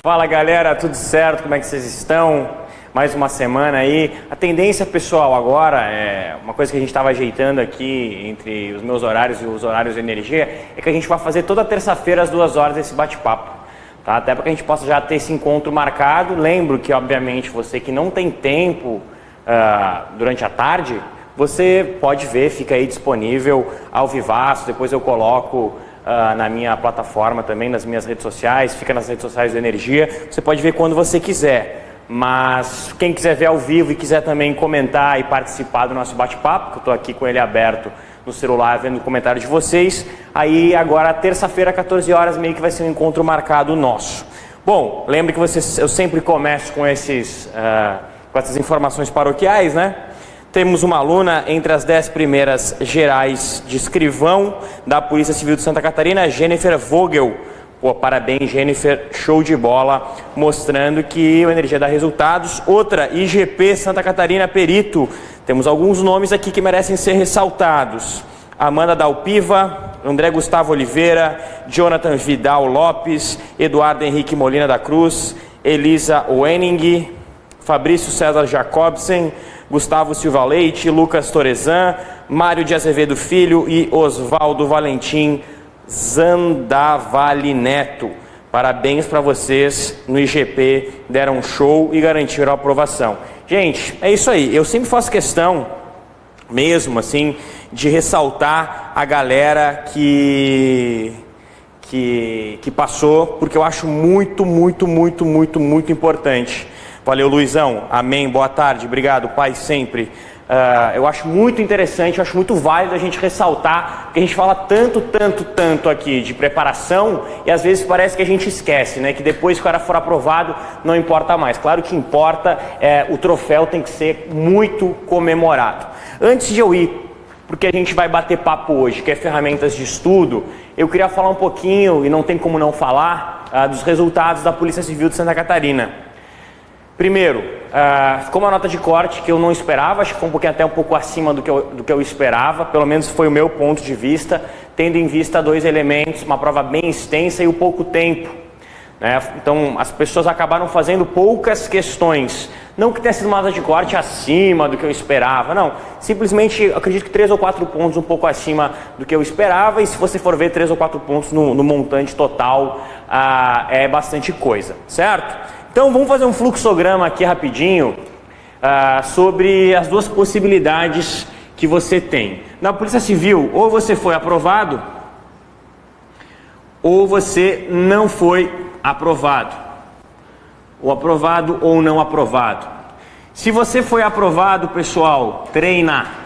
Fala galera, tudo certo? Como é que vocês estão? Mais uma semana aí. A tendência, pessoal, agora é uma coisa que a gente estava ajeitando aqui entre os meus horários e os horários de energia, é que a gente vai fazer toda terça-feira às 2 horas esse bate-papo, tá? Até para que a gente possa já ter esse encontro marcado. Lembro que, obviamente, você que não tem tempo durante a tarde, você pode ver, fica aí disponível ao vivaço, depois eu coloco na minha plataforma também, nas minhas redes sociais, fica nas redes sociais do Energia, você pode ver quando você quiser. Mas quem quiser ver ao vivo e quiser também comentar e participar do nosso bate-papo, que eu estou aqui com ele aberto no celular, vendo o comentário de vocês, aí agora terça-feira, 14 horas, meio que vai ser um encontro marcado nosso. Bom, lembre que eu sempre começo com essas informações paroquiais, né? Temos uma aluna entre as 10 primeiras gerais de escrivão da Polícia Civil de Santa Catarina, Jennifer Vogel. Pô, parabéns, Jennifer, show de bola, mostrando que o Energia dá resultados. Outra, IGP Santa Catarina Perito. Temos alguns nomes aqui que merecem ser ressaltados. Amanda Dalpiva, André Gustavo Oliveira, Jonathan Vidal Lopes, Eduardo Henrique Molina da Cruz, Elisa Wenning, Fabrício César Jacobsen, Gustavo Silva Leite, Lucas Torezan, Mário de Azevedo Filho e Osvaldo Valentim Zandavali Neto. Parabéns para vocês no IGP, deram um show e garantiram a aprovação. Gente, é isso aí, eu sempre faço questão mesmo assim de ressaltar a galera que passou, porque eu acho muito importante. Valeu, Luizão, amém, boa tarde, obrigado, pai, sempre. Eu acho muito interessante, eu acho muito válido a gente ressaltar, porque a gente fala tanto aqui de preparação e às vezes parece que a gente esquece, né? Que depois que o cara for aprovado não importa mais. Claro que importa, o troféu tem que ser muito comemorado. Antes de eu ir, porque a gente vai bater papo hoje, que é ferramentas de estudo, eu queria falar um pouquinho, e não tem como não falar, dos resultados da Polícia Civil de Santa Catarina. Primeiro, ficou uma nota de corte que eu não esperava, acho que foi até um pouco acima do que eu esperava, pelo menos foi o meu ponto de vista, tendo em vista 2 elementos, uma prova bem extensa e o pouco tempo, né? Então as pessoas acabaram fazendo poucas questões, não que tenha sido uma nota de corte acima do que eu esperava, não, simplesmente acredito que 3 ou 4 pontos um pouco acima do que eu esperava, e se você for ver 3 ou 4 pontos no montante total, é bastante coisa, certo? Então vamos fazer um fluxograma aqui rapidinho sobre as 2 possibilidades que você tem. Na Polícia Civil, ou você foi aprovado, ou você não foi aprovado. Ou aprovado ou não aprovado. Se você foi aprovado, pessoal, treinar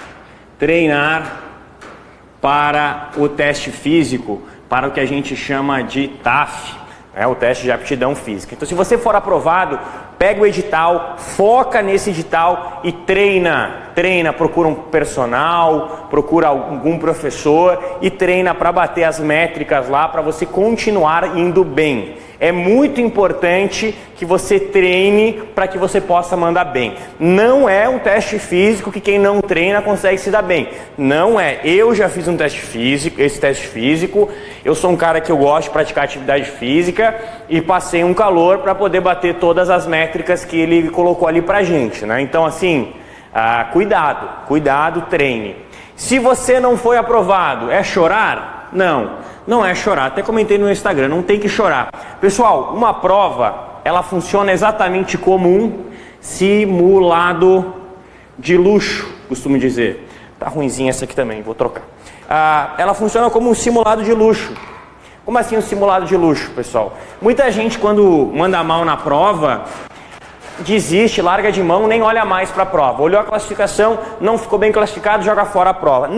para o teste físico, para o que a gente chama de TAF. É o teste de aptidão física. Então, se você for aprovado, pega o edital, foca nesse edital e treina, procura um personal, procura algum professor e treina para bater as métricas lá, para você continuar indo bem. É muito importante que você treine para que você possa mandar bem. Não é um teste físico que quem não treina consegue se dar bem. Não é. Eu já fiz um teste físico, esse teste físico. Eu sou um cara que eu gosto de praticar atividade física e passei um calor para poder bater todas as métricas que ele colocou ali pra gente, né? Então, assim, cuidado, treine. Se você não foi aprovado, é chorar? Não é chorar. Até comentei no Instagram, não tem que chorar. Pessoal, uma prova, ela funciona exatamente como um simulado de luxo, costumo dizer. Tá ruinzinha essa aqui também, vou trocar. Ela funciona como um simulado de luxo. Como assim um simulado de luxo, pessoal? Muita gente, quando manda mal na prova, desiste, larga de mão, nem olha mais para a prova. Olhou a classificação, não ficou bem classificado, joga fora a prova.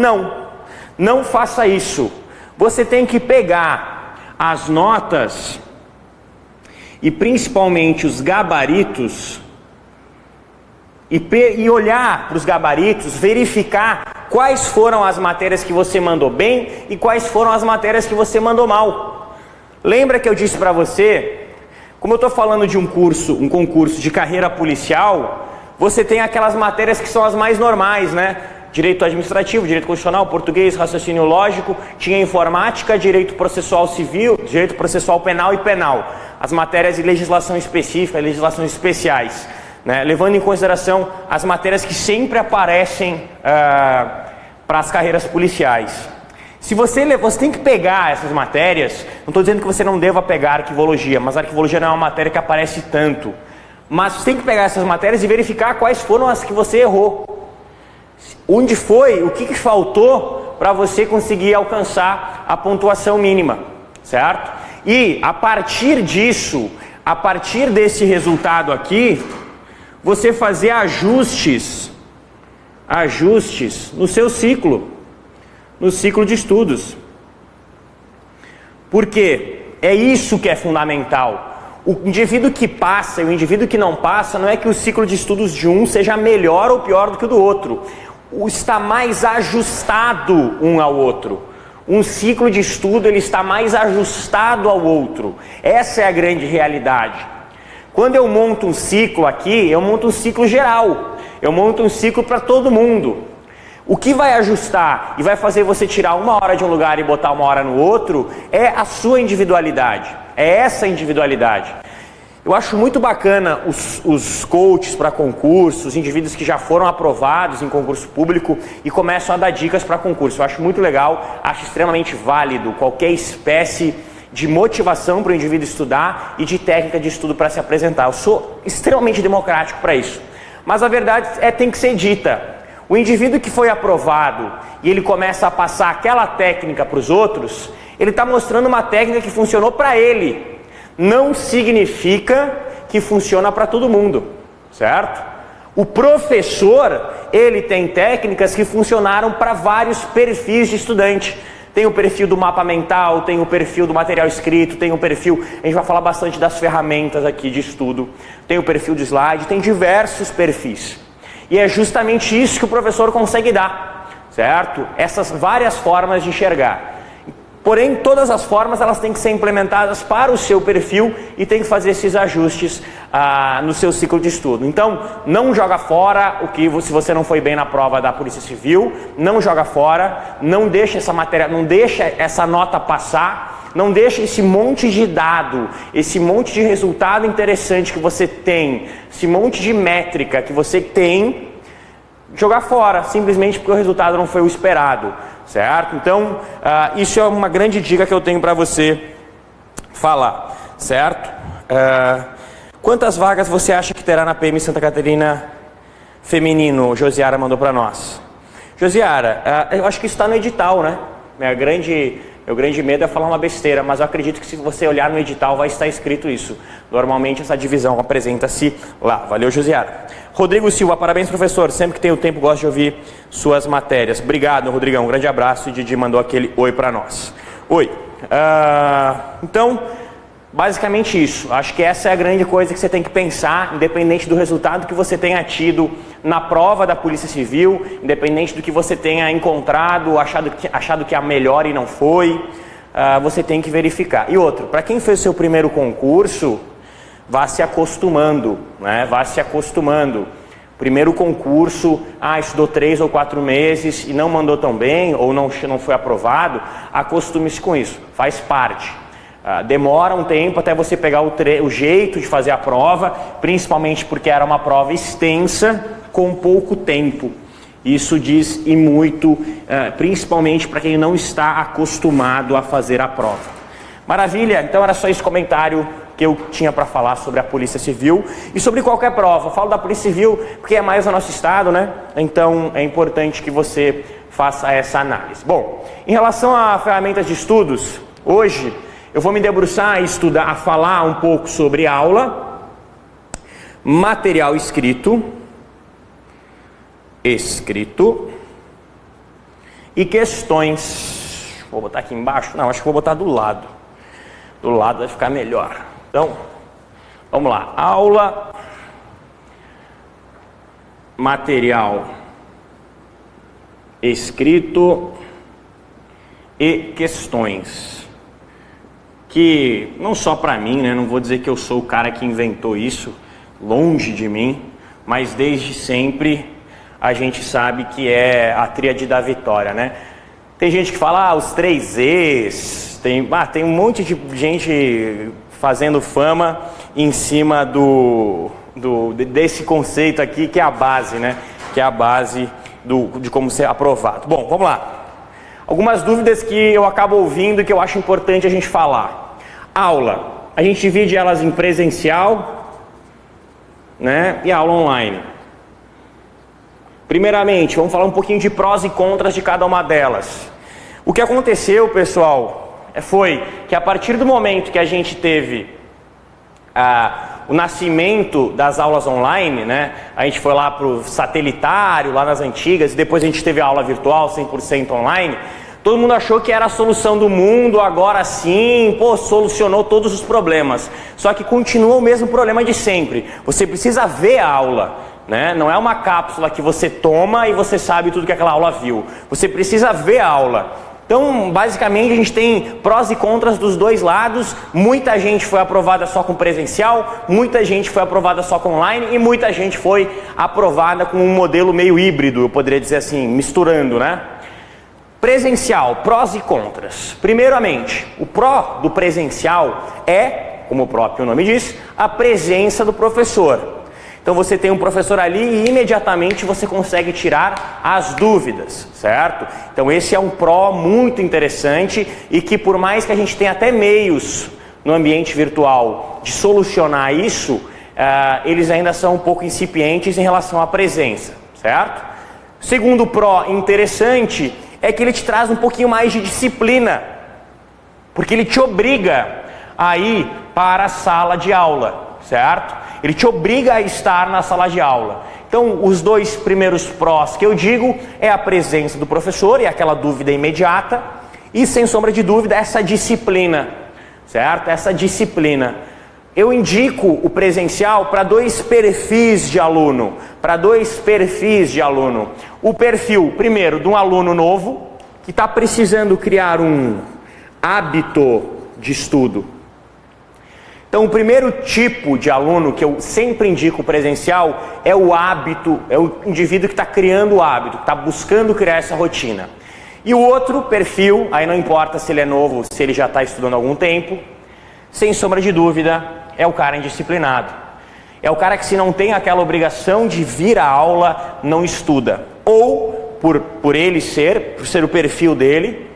Não faça isso. Você tem que pegar as notas e principalmente os gabaritos e olhar para os gabaritos, verificar quais foram as matérias que você mandou bem e quais foram as matérias que você mandou mal. Lembra que eu disse para você, como eu estou falando de um concurso de carreira policial, você tem aquelas matérias que são as mais normais, né? Direito administrativo, direito constitucional, português, raciocínio lógico, tinha informática, direito processual civil, direito processual penal e penal. as matérias de legislação específica, legislações especiais, né? Levando em consideração as matérias que sempre aparecem para as carreiras policiais. Se você tem que pegar essas matérias, não estou dizendo que você não deva pegar arquivologia, mas a arquivologia não é uma matéria que aparece tanto. Mas você tem que pegar essas matérias e verificar quais foram as que você errou. Onde foi, o que faltou para você conseguir alcançar a pontuação mínima, certo? E a partir disso, a partir desse resultado aqui, você fazer ajustes no seu ciclo, no ciclo de estudos. Porque é isso que é fundamental. O indivíduo que passa e o indivíduo que não passa, não é que o ciclo de estudos de um seja melhor ou pior do que o do outro. Está mais ajustado um ao outro. Um ciclo de estudo ele está mais ajustado ao outro. Essa é a grande realidade. Quando eu monto um ciclo aqui, eu monto um ciclo geral. Eu monto um ciclo para todo mundo. O que vai ajustar e vai fazer você tirar 1 hora de um lugar e botar 1 hora no outro é a sua individualidade. É essa individualidade. Eu acho muito bacana os coaches para concurso, os indivíduos que já foram aprovados em concurso público e começam a dar dicas para concurso. Eu acho muito legal, acho extremamente válido qualquer espécie de motivação para o indivíduo estudar e de técnica de estudo para se apresentar. Eu sou extremamente democrático para isso. Mas a verdade tem que ser dita. O indivíduo que foi aprovado e ele começa a passar aquela técnica para os outros, ele está mostrando uma técnica que funcionou para ele. Não significa que funciona para todo mundo, certo? O professor, ele tem técnicas que funcionaram para vários perfis de estudante. Tem o perfil do mapa mental, tem o perfil do material escrito, tem o perfil... A gente vai falar bastante das ferramentas aqui de estudo. Tem o perfil de slide, tem diversos perfis. E é justamente isso que o professor consegue dar, certo? Essas várias formas de enxergar. Porém, todas as formas elas têm que ser implementadas para o seu perfil e tem que fazer esses ajustes no seu ciclo de estudo. Então, não joga fora o que se você não foi bem na prova da Polícia Civil, não joga fora, não deixa essa matéria, não deixa essa nota passar, não deixa esse monte de dado, esse monte de resultado interessante que você tem, esse monte de métrica que você tem, jogar fora, simplesmente porque o resultado não foi o esperado, certo? Então, isso é uma grande dica que eu tenho para você falar, certo? Quantas vagas você acha que terá na PM Santa Catarina feminino? Josiara mandou para nós. Josiara, eu acho que isso está no edital, né? Meu grande medo é falar uma besteira, mas eu acredito que se você olhar no edital vai estar escrito isso. Normalmente essa divisão apresenta-se lá. Valeu, Josiara. Rodrigo Silva, parabéns, professor. Sempre que tenho tempo gosto de ouvir suas matérias. Obrigado, Rodrigão. Um grande abraço. O Didi mandou aquele oi para nós. Oi. Então, basicamente isso. Acho que essa é a grande coisa que você tem que pensar, independente do resultado que você tenha tido na prova da Polícia Civil, independente do que você tenha encontrado, achado que é a melhor e não foi, você tem que verificar. E outro, para quem fez o seu primeiro concurso, vá se acostumando, né? Vá se acostumando. Primeiro concurso, estudou 3 ou 4 meses e não mandou tão bem, ou não foi aprovado, acostume-se com isso, faz parte. Demora um tempo até você pegar o jeito de fazer a prova, principalmente porque era uma prova extensa, com pouco tempo. Isso diz e muito, principalmente para quem não está acostumado a fazer a prova. Maravilha, então era só esse comentário que eu tinha para falar sobre a Polícia Civil e sobre qualquer prova. Eu falo da Polícia Civil porque é mais o nosso estado, né? Então é importante que você faça essa análise. Bom, em relação a ferramentas de estudos, hoje eu vou me debruçar a falar um pouco sobre aula, material escrito e questões. Vou botar aqui embaixo? Não, acho que vou botar do lado. Do lado vai ficar melhor. Então, vamos lá. Aula, material escrito e questões. Que não só para mim, né? Não vou dizer que eu sou o cara que inventou isso, longe de mim, mas desde sempre a gente sabe que é a tríade da vitória, né? Tem gente que fala, os 3Es, tem um monte de gente fazendo fama em cima desse conceito aqui, que é a base, né? Que é a base de como ser aprovado. Bom, vamos lá. Algumas dúvidas que eu acabo ouvindo e que eu acho importante a gente falar. Aula, a gente divide elas em presencial, né, e aula online. Primeiramente, vamos falar um pouquinho de prós e contras de cada uma delas. O que aconteceu, pessoal, foi que a partir do momento que a gente teve o nascimento das aulas online, né, a gente foi lá para o satelitário, lá nas antigas, e depois a gente teve a aula virtual 100% online, todo mundo achou que era a solução do mundo, agora sim, pô, solucionou todos os problemas. Só que continua o mesmo problema de sempre. Você precisa ver a aula, né? Não é uma cápsula que você toma e você sabe tudo que aquela aula viu. Você precisa ver a aula. Então, basicamente, a gente tem prós e contras dos dois lados. Muita gente foi aprovada só com presencial, muita gente foi aprovada só com online e muita gente foi aprovada com um modelo meio híbrido, eu poderia dizer assim, misturando, né? Presencial, prós e contras. Primeiramente, o pró do presencial é, como o próprio nome diz, a presença do professor. Então você tem um professor ali e imediatamente você consegue tirar as dúvidas, certo? Então esse é um pró muito interessante e que por mais que a gente tenha até meios no ambiente virtual de solucionar isso, eles ainda são um pouco incipientes em relação à presença, certo? Segundo pró interessante é que ele te traz um pouquinho mais de disciplina, porque ele te obriga a ir para a sala de aula, certo? Ele te obriga a estar na sala de aula. Então, os dois primeiros prós que eu digo é a presença do professor e aquela dúvida imediata, e sem sombra de dúvida essa disciplina, certo? Essa disciplina. Eu indico o presencial para dois perfis de aluno, O perfil, primeiro, de um aluno novo, que está precisando criar um hábito de estudo. Então, o primeiro tipo de aluno que eu sempre indico presencial é o hábito, é o indivíduo que está criando o hábito, que está buscando criar essa rotina. E o outro perfil, aí não importa se ele é novo, se ele já está estudando há algum tempo, sem sombra de dúvida, é o cara indisciplinado. É o cara que, se não tem aquela obrigação de vir à aula, não estuda. Ou por ele por ser o perfil dele,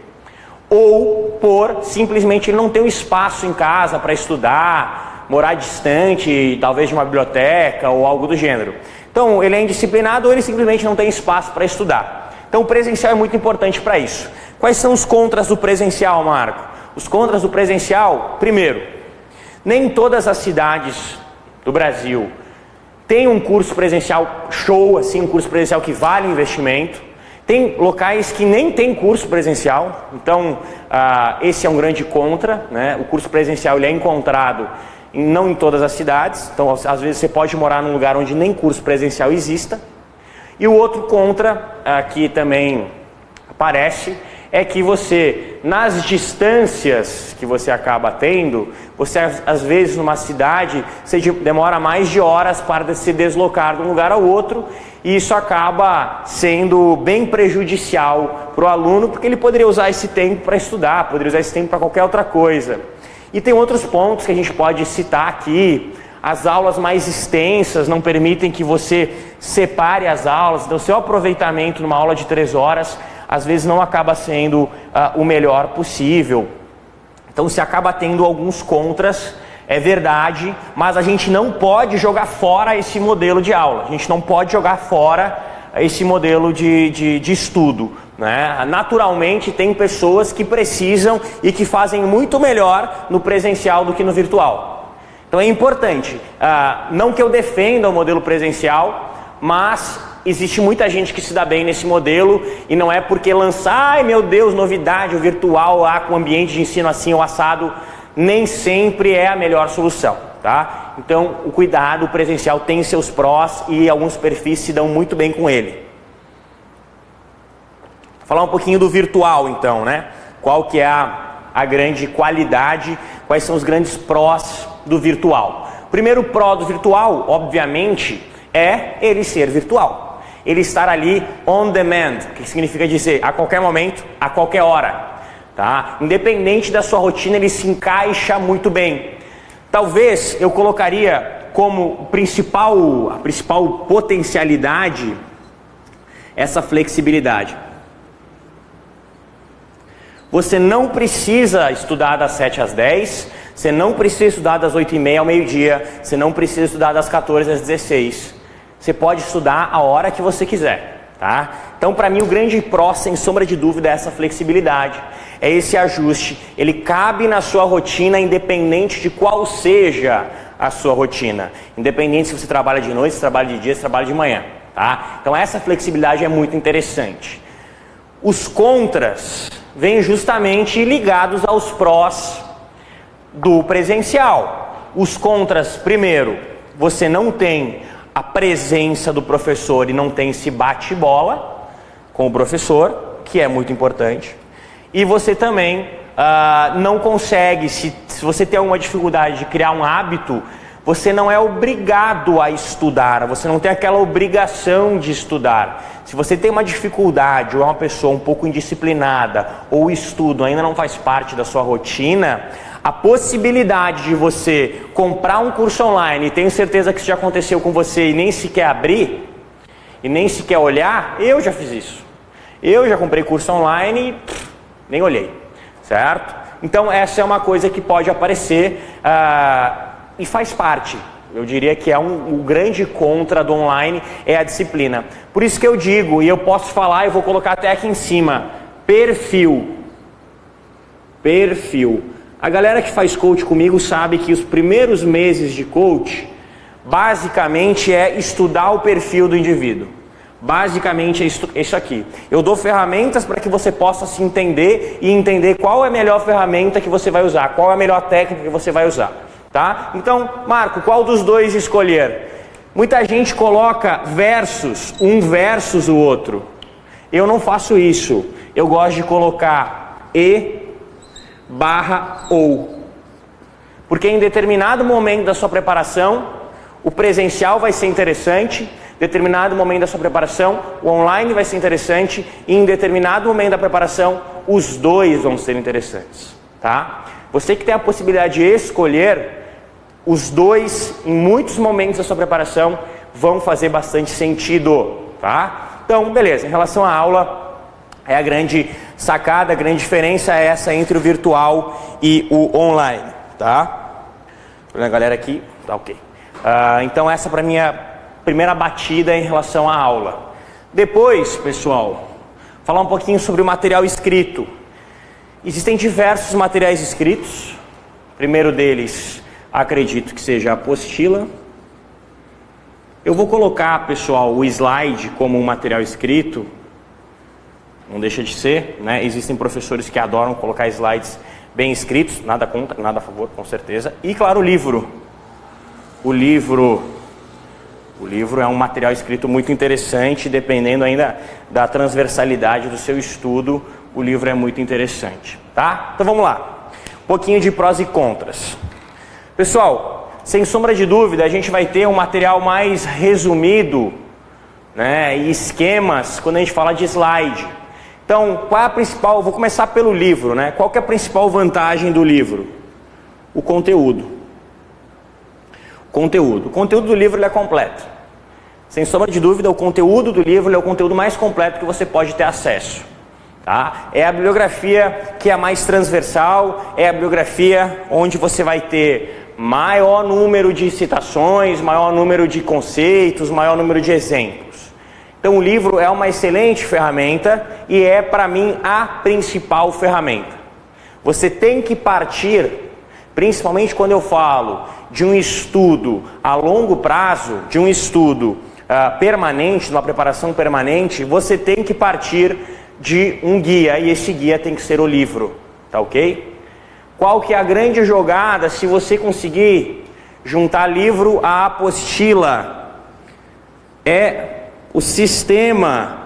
ou por simplesmente ele não ter um espaço em casa para estudar, morar distante, talvez de uma biblioteca ou algo do gênero. Então, ele é indisciplinado ou ele simplesmente não tem espaço para estudar. Então, o presencial é muito importante para isso. Quais são os contras do presencial, Marco? Os contras do presencial, primeiro, nem todas as cidades do Brasil têm um curso presencial show, assim, um curso presencial que vale investimento. Tem locais que nem tem curso presencial, então esse é um grande contra, né? O curso presencial ele é encontrado não em todas as cidades, então às vezes você pode morar num lugar onde nem curso presencial exista. E o outro contra, que também aparece, é que você, nas distâncias que você acaba tendo, você às vezes numa cidade, você demora mais de horas para se deslocar de um lugar ao outro, e isso acaba sendo bem prejudicial para o aluno, porque ele poderia usar esse tempo para estudar, poderia usar esse tempo para qualquer outra coisa. E tem outros pontos que a gente pode citar aqui. As aulas mais extensas não permitem que você separe as aulas, então o seu aproveitamento numa aula de 3 horas às vezes não acaba sendo o melhor possível. Então se acaba tendo alguns contras, é verdade, mas a gente não pode jogar fora esse modelo de aula, a gente não pode jogar fora esse modelo de estudo, né? Naturalmente tem pessoas que precisam e que fazem muito melhor no presencial do que no virtual. Então é importante, não que eu defenda o modelo presencial, mas existe muita gente que se dá bem nesse modelo, e não é porque lançar, ai meu Deus, novidade, o virtual com ambiente de ensino assim ou assado, nem sempre é a melhor solução, tá? Então o cuidado, o presencial tem seus prós e alguns perfis se dão muito bem com ele. Vou falar um pouquinho do virtual então, né? Qual que é a grande qualidade, quais são os grandes prós do virtual? O primeiro pró do virtual, obviamente, é ele ser virtual. ele estar ali on demand, que significa dizer a qualquer momento, a qualquer hora, tá? Independente da sua rotina, ele se encaixa muito bem. Talvez eu colocaria como a principal potencialidade essa flexibilidade. Você não precisa estudar das 7 às 10, você não precisa estudar das 8h30 ao meio-dia, você não precisa estudar das 14 às 16. Você pode estudar a hora que você quiser, tá? Então, para mim, o grande pró, sem sombra de dúvida, é essa flexibilidade, é esse ajuste. Ele cabe na sua rotina, independente de qual seja a sua rotina. Independente se você trabalha de noite, se trabalha de dia, se trabalha de manhã, tá? Então, essa flexibilidade é muito interessante. Os contras vêm justamente ligados aos prós do presencial. Os contras, primeiro, você não tem a presença do professor e não tem esse bate-bola com o professor, que é muito importante. E você também não consegue, se você tem alguma dificuldade de criar um hábito, você não é obrigado a estudar, você não tem aquela obrigação de estudar. Se você tem uma dificuldade ou é uma pessoa um pouco indisciplinada ou o estudo ainda não faz parte da sua rotina, a possibilidade de você comprar um curso online, e tenho certeza que isso já aconteceu com você e nem sequer abrir, e nem sequer olhar, eu já fiz isso. Eu já comprei curso online e nem olhei, certo? Então essa é uma coisa que pode aparecer e faz parte. Eu diria que é o grande contra do online é a disciplina. Por isso que eu digo, e eu posso falar, eu vou colocar até aqui em cima, perfil. A galera que faz coach comigo sabe que os primeiros meses de coach, basicamente é estudar o perfil do indivíduo. Basicamente é isso aqui. Eu dou ferramentas para que você possa se entender e entender qual é a melhor ferramenta que você vai usar, qual é a melhor técnica que você vai usar. Tá? Então, Marco, qual dos dois escolher? Muita gente coloca versus, um versus o outro. Eu não faço isso. Eu gosto de colocar e/ou. Porque em determinado momento da sua preparação, o presencial vai ser interessante, em determinado momento da sua preparação, o online vai ser interessante, e em determinado momento da preparação, os dois vão ser interessantes. Tá? Você que tem a possibilidade de escolher, os dois, em muitos momentos da sua preparação, vão fazer bastante sentido, tá? Então, beleza, em relação à aula, é a grande sacada, a grande diferença é essa entre o virtual e o online, tá? Olha a galera aqui, tá ok. Então essa para mim é a primeira batida em relação à aula. Depois, pessoal, falar um pouquinho sobre o material escrito. Existem diversos materiais escritos. O primeiro deles, acredito que seja a apostila. Eu vou colocar, pessoal, o slide como um material escrito. Não deixa de ser, né? Existem professores que adoram colocar slides bem escritos, nada contra, nada a favor, com certeza. E claro, o livro. O livro é um material escrito muito interessante, dependendo ainda da transversalidade do seu estudo, o livro é muito interessante, tá? Então vamos lá. Um pouquinho de prós e contras. Pessoal, sem sombra de dúvida, a gente vai ter um material mais resumido, né, e esquemas quando a gente fala de slide. Então, qual é a principal? Vou começar pelo livro, né? Qual que é a principal vantagem do livro? O conteúdo. O conteúdo do livro ele é completo. Sem sombra de dúvida, o conteúdo do livro é o conteúdo mais completo que você pode ter acesso. Tá? É a bibliografia que é mais transversal, é a bibliografia onde você vai ter maior número de citações, maior número de conceitos, maior número de exemplos. Então o livro é uma excelente ferramenta e é, para mim, a principal ferramenta. Você tem que partir, principalmente quando eu falo de um estudo a longo prazo, de um estudo permanente, de uma preparação permanente, você tem que partir de um guia, e esse guia tem que ser o livro, tá ok? Qual que é a grande jogada se você conseguir juntar livro à apostila? É o sistema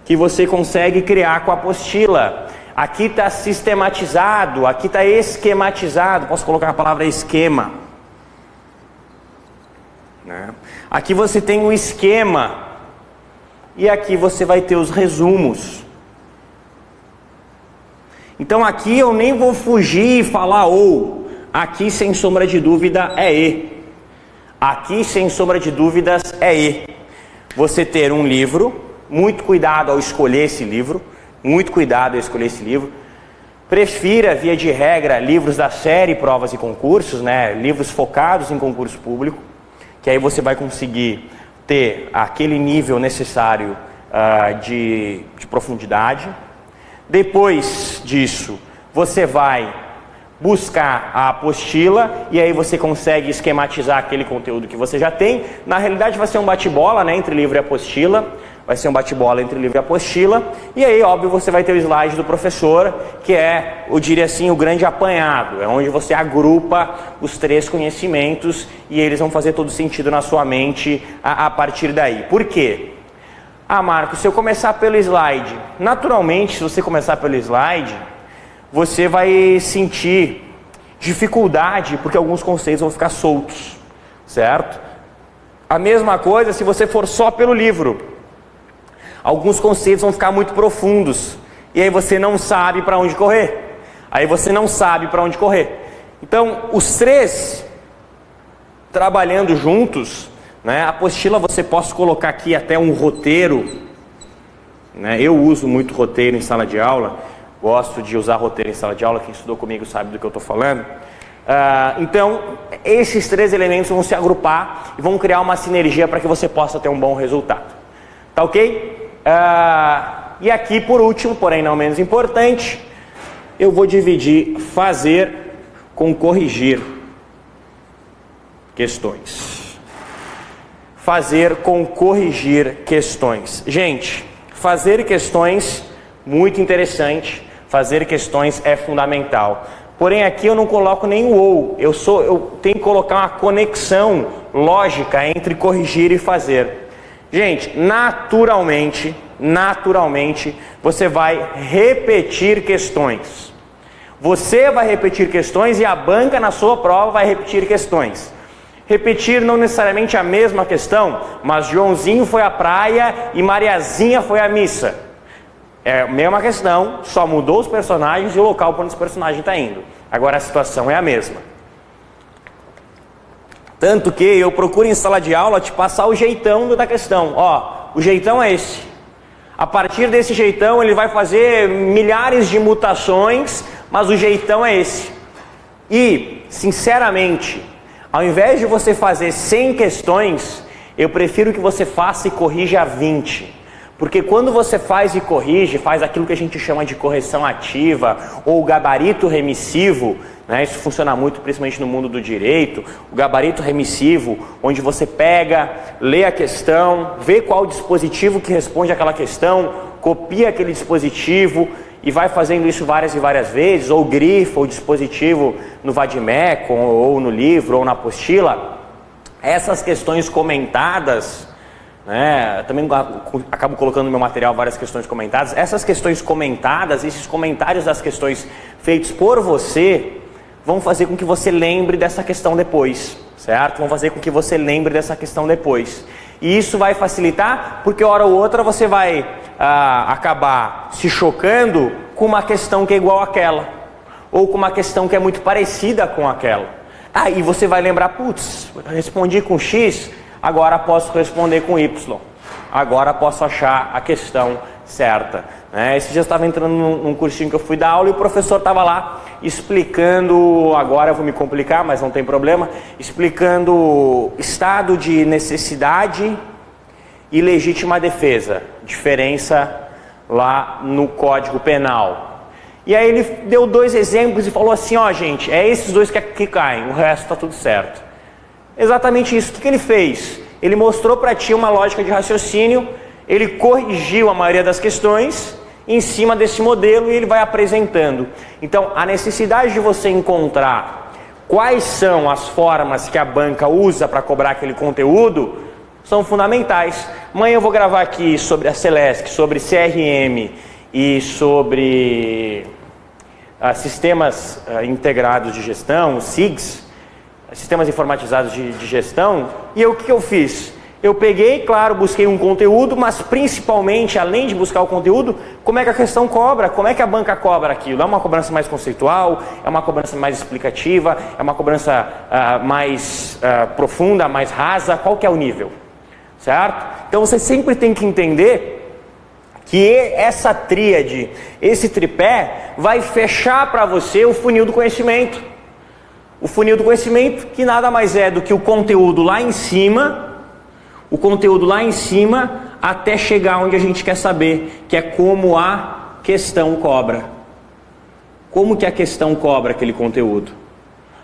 que você consegue criar com a apostila. Aqui está sistematizado, aqui está esquematizado, posso colocar a palavra esquema, né? Aqui você tem o esquema e aqui você vai ter os resumos. Então aqui eu nem vou fugir e falar ou. Aqui sem sombra de dúvida é E. Aqui sem sombra de dúvidas é E. Você ter um livro, muito cuidado ao escolher esse livro, muito cuidado ao escolher esse livro. Prefira, via de regra, livros da série Provas e Concursos, né? Livros focados em concurso público, que aí você vai conseguir ter aquele nível necessário de profundidade. Depois disso, você vai buscar a apostila e aí você consegue esquematizar aquele conteúdo que você já tem. Na realidade vai ser um bate-bola, né, entre livro e apostila. Vai ser um bate-bola entre livro e apostila. E aí, óbvio, você vai ter o slide do professor, que é, eu diria assim, o grande apanhado. É onde você agrupa os 3 conhecimentos e eles vão fazer todo sentido na sua mente a partir daí. Por quê? Ah, Marcos, se eu começar pelo slide, naturalmente, se você começar pelo slide, você vai sentir dificuldade, porque alguns conceitos vão ficar soltos, certo? A mesma coisa se você for só pelo livro. Alguns conceitos vão ficar muito profundos, e aí você não sabe para onde correr. Então, os 3 trabalhando juntos, né? A apostila você pode colocar aqui até um roteiro, né? Eu uso muito roteiro em sala de aula, gosto de usar roteiro em sala de aula, quem estudou comigo sabe do que eu estou falando. Então, esses 3 elementos vão se agrupar e vão criar uma sinergia para que você possa ter um bom resultado. Tá ok? E aqui, por último, porém não menos importante, eu vou dividir fazer com corrigir questões. Fazer com corrigir questões. Gente, fazer questões, muito interessante. Fazer questões é fundamental. Porém, aqui eu não coloco nem o ou. Eu tenho que colocar uma conexão lógica entre corrigir e fazer. Gente, naturalmente, você vai repetir questões. Você vai repetir questões e a banca na sua prova vai repetir questões. Repetir não necessariamente a mesma questão, mas Joãozinho foi à praia e Mariazinha foi à missa. É a mesma questão, só mudou os personagens e o local para onde esse personagem está indo. Agora a situação é a mesma. Tanto que eu procuro em sala de aula te passar o jeitão da questão. Ó, o jeitão é esse. A partir desse jeitão ele vai fazer milhares de mutações, mas o jeitão é esse. E, sinceramente, ao invés de você fazer 100 questões, eu prefiro que você faça e corrija 20. Porque quando você faz e corrige, faz aquilo que a gente chama de correção ativa ou gabarito remissivo, né? Isso funciona muito principalmente no mundo do direito, o gabarito remissivo, onde você pega, lê a questão, vê qual dispositivo que responde àquela questão, copia aquele dispositivo e vai fazendo isso várias e várias vezes, ou grifa o dispositivo no Vademecum, ou no livro, ou na apostila. Essas questões comentadas, né, também acabo colocando no meu material várias questões comentadas. Essas questões comentadas, esses comentários das questões feitos por você, vão fazer com que você lembre dessa questão depois, certo? Vão fazer com que você lembre dessa questão depois. E isso vai facilitar, porque hora ou outra você vai acabar se chocando com uma questão que é igual àquela, ou com uma questão que é muito parecida com aquela. Aí você vai lembrar, putz, respondi com X, agora posso responder com Y. Agora posso achar a questão certa. Esse dia eu estava entrando num cursinho que eu fui dar aula e o professor estava lá explicando, agora eu vou me complicar, mas não tem problema, explicando estado de necessidade e legítima defesa, diferença lá no Código Penal. E aí ele deu 2 exemplos e falou assim, ó gente, é esses 2 que caem, o resto está tudo certo. Exatamente isso. O que ele fez? Ele mostrou para ti uma lógica de raciocínio, ele corrigiu a maioria das questões em cima desse modelo e ele vai apresentando. Então, a necessidade de você encontrar quais são as formas que a banca usa para cobrar aquele conteúdo são fundamentais. Amanhã eu vou gravar aqui sobre a Celesc, sobre CRM e sobre sistemas integrados de gestão, SIGs, sistemas informatizados de gestão. E o que eu fiz? Eu peguei, claro, busquei um conteúdo, mas principalmente, além de buscar o conteúdo, como é que a questão cobra, como é que a banca cobra aquilo? É uma cobrança mais conceitual, é uma cobrança mais explicativa, é uma cobrança mais profunda, mais rasa, qual que é o nível? Certo? Então você sempre tem que entender que essa tríade, esse tripé, vai fechar para você o funil do conhecimento. O funil do conhecimento que nada mais é do que o conteúdo lá em cima, até chegar onde a gente quer saber, que é como a questão cobra. Como que a questão cobra aquele conteúdo?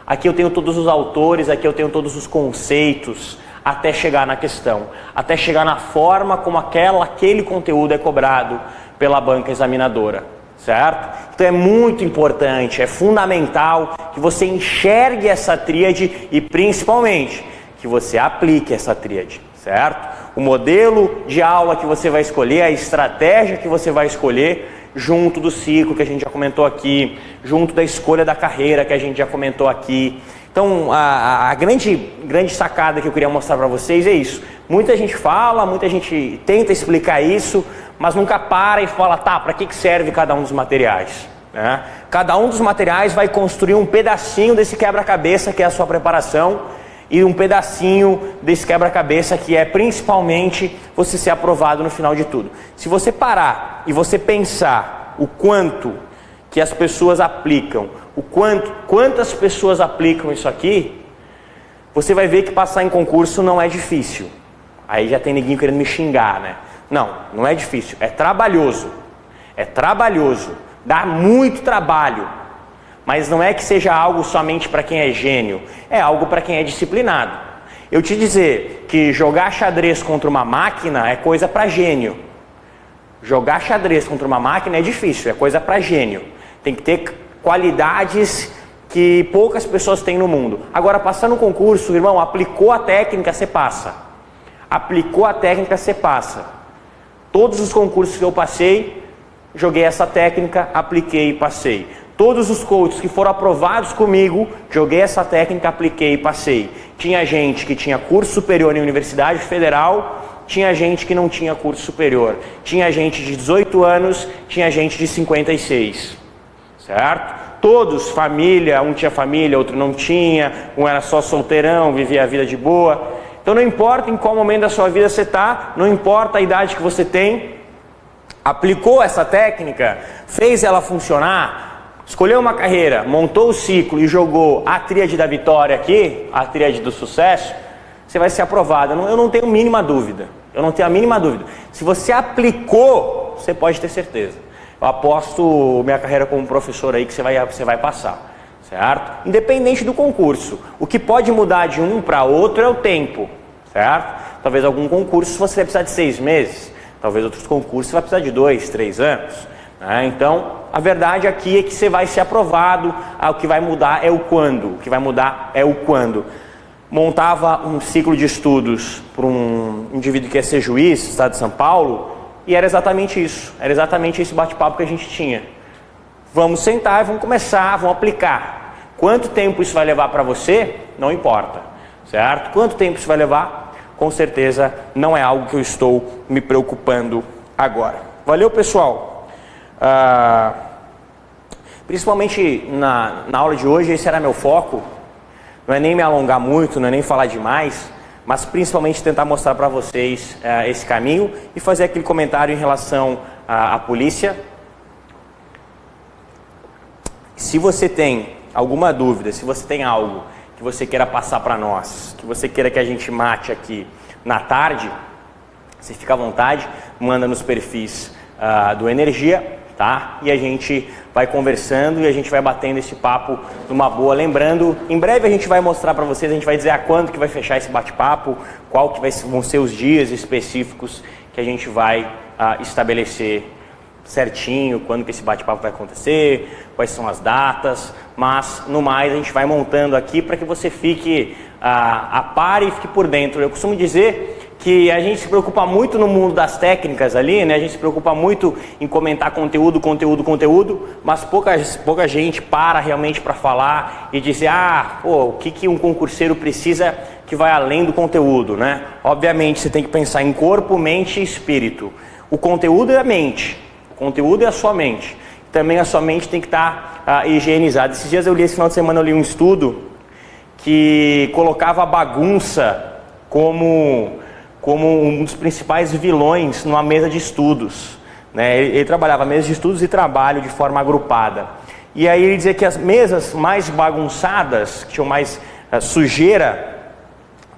Aqui eu tenho todos os autores, aqui eu tenho todos os conceitos, até chegar na questão, até chegar na forma como aquele conteúdo é cobrado pela banca examinadora, certo? Então é muito importante, é fundamental que você enxergue essa tríade e principalmente que você aplique essa tríade, certo? O modelo de aula que você vai escolher, a estratégia que você vai escolher, junto do ciclo que a gente já comentou aqui, junto da escolha da carreira que a gente já comentou aqui. Então, a grande sacada que eu queria mostrar para vocês é isso. Muita gente fala, muita gente tenta explicar isso, mas nunca para e fala, tá, para que serve cada um dos materiais? Né? Cada um dos materiais vai construir um pedacinho desse quebra-cabeça que é a sua preparação e um pedacinho desse quebra-cabeça que é principalmente você ser aprovado no final de tudo. Se você parar e você pensar o quanto que as pessoas aplicam, quantas pessoas aplicam isso aqui, você vai ver que passar em concurso não é difícil. Aí já tem ninguém querendo me xingar, né? Não é difícil, é trabalhoso, dá muito trabalho, mas não é que seja algo somente para quem é gênio, é algo para quem é disciplinado. Eu te dizer que jogar xadrez contra uma máquina é coisa para gênio. Jogar xadrez contra uma máquina é difícil, é coisa para gênio. Tem que ter qualidades que poucas pessoas têm no mundo. Agora, passar no concurso, irmão, aplicou a técnica, você passa. Aplicou a técnica, você passa. Todos os concursos que eu passei, joguei essa técnica, apliquei e passei. Todos os coaches que foram aprovados comigo, joguei essa técnica, apliquei e passei. Tinha gente que tinha curso superior em Universidade Federal, tinha gente que não tinha curso superior. Tinha gente de 18 anos, tinha gente de 56. Certo? Todos, família, um tinha família, outro não tinha, um era só solteirão, vivia a vida de boa. Então não importa em qual momento da sua vida você está, não importa a idade que você tem, aplicou essa técnica, fez ela funcionar, escolheu uma carreira, montou o ciclo e jogou a tríade da vitória aqui, a tríade do sucesso, você vai ser aprovado. Eu não tenho a mínima dúvida, Se você aplicou, você pode ter certeza. Eu aposto minha carreira como professor aí que você vai passar, certo? Independente do concurso. O que pode mudar de um para outro é o tempo, certo? Talvez algum concurso você vai precisar de 6 meses, talvez outros concursos você vai precisar de 2, 3 anos. Né? Então, a verdade aqui é que você vai ser aprovado, o que vai mudar é o quando. Montava um ciclo de estudos para um indivíduo que ia ser juiz, Estado de São Paulo, e era exatamente isso, esse bate-papo que a gente tinha. Vamos sentar, vamos começar, vamos aplicar. Quanto tempo isso vai levar para você? Não importa, certo? Quanto tempo isso vai levar? Com certeza não é algo que eu estou me preocupando agora. Valeu, pessoal? Principalmente na aula de hoje, esse era meu foco. Não é nem me alongar muito, não é nem falar demais, mas principalmente tentar mostrar para vocês esse caminho e fazer aquele comentário em relação à polícia. Se você tem alguma dúvida, se você tem algo que você queira passar para nós, que você queira que a gente mate aqui na tarde, você fica à vontade, manda nos perfis do Energia, tá? E a gente vai conversando e a gente vai batendo esse papo numa boa. Lembrando, em breve a gente vai mostrar para vocês, a gente vai dizer a quando que vai fechar esse bate-papo, qual que vão ser os dias específicos que a gente vai estabelecer certinho, quando que esse bate-papo vai acontecer, quais são as datas, mas no mais a gente vai montando aqui para que você fique a par e fique por dentro. Eu costumo dizer que a gente se preocupa muito no mundo das técnicas ali, né? A gente se preocupa muito em comentar conteúdo, mas pouca gente para realmente para falar e dizer, o que um concurseiro precisa que vai além do conteúdo, né? Obviamente você tem que pensar em corpo, mente e espírito. O conteúdo é a mente, o conteúdo é a sua mente. Também a sua mente tem que estar higienizada. Esse final de semana eu li um estudo que colocava a bagunça como um dos principais vilões numa mesa de estudos, né? Ele trabalhava mesa de estudos e trabalho de forma agrupada. E aí ele dizia que as mesas mais bagunçadas, que tinham mais sujeira,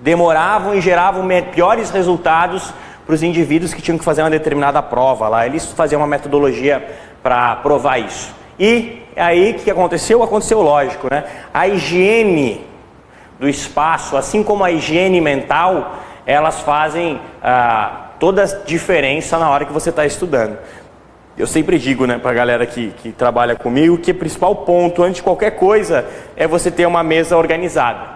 demoravam e geravam piores resultados para os indivíduos que tinham que fazer uma determinada prova lá. Eles faziam uma metodologia para provar isso. E aí o que aconteceu? Aconteceu lógico, né? A higiene do espaço, assim como a higiene mental, elas fazem toda a diferença na hora que você está estudando. Eu sempre digo, né, para a galera que trabalha comigo, que o principal ponto antes de qualquer coisa é você ter uma mesa organizada.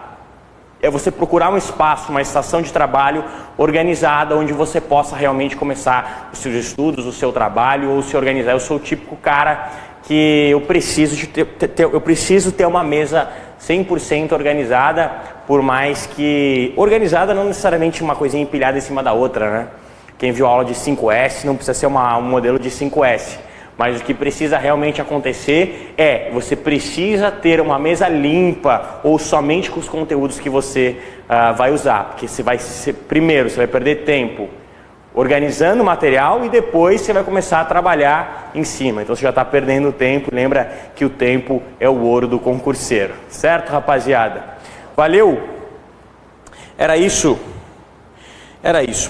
É você procurar um espaço, uma estação de trabalho organizada, onde você possa realmente começar os seus estudos, o seu trabalho, ou se organizar. Eu sou o típico cara que eu preciso ter uma mesa 100% organizada, por mais que... Organizada não necessariamente uma coisinha empilhada em cima da outra, né? Quem viu a aula de 5S não precisa ser um modelo de 5S. Mas o que precisa realmente acontecer você precisa ter uma mesa limpa ou somente com os conteúdos que você vai usar. Porque primeiro você vai perder tempo organizando o material e depois você vai começar a trabalhar em cima. Então você já está perdendo tempo. Lembra que o tempo é o ouro do concurseiro. Certo, rapaziada? Valeu? Era isso,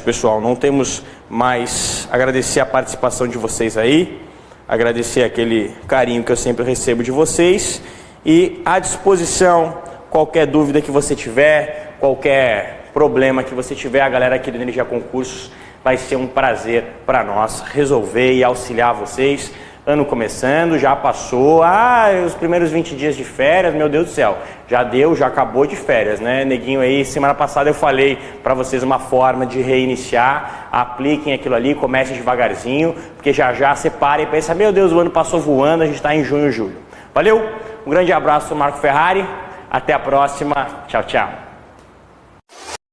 pessoal. Não temos mais. Agradecer a participação de vocês aí. Agradecer aquele carinho que eu sempre recebo de vocês. E à disposição, qualquer dúvida que você tiver, qualquer problema que você tiver, a galera aqui do Energia Concursos vai ser um prazer para nós resolver e auxiliar vocês. Ano começando, já passou, os primeiros 20 dias de férias, meu Deus do céu, já acabou de férias, né? Neguinho aí, semana passada eu falei para vocês uma forma de reiniciar, apliquem aquilo ali, comecem devagarzinho, porque já separem e pensem, meu Deus, o ano passou voando, a gente está em junho, julho. Valeu, um grande abraço, Marco Ferrari, até a próxima, tchau, tchau.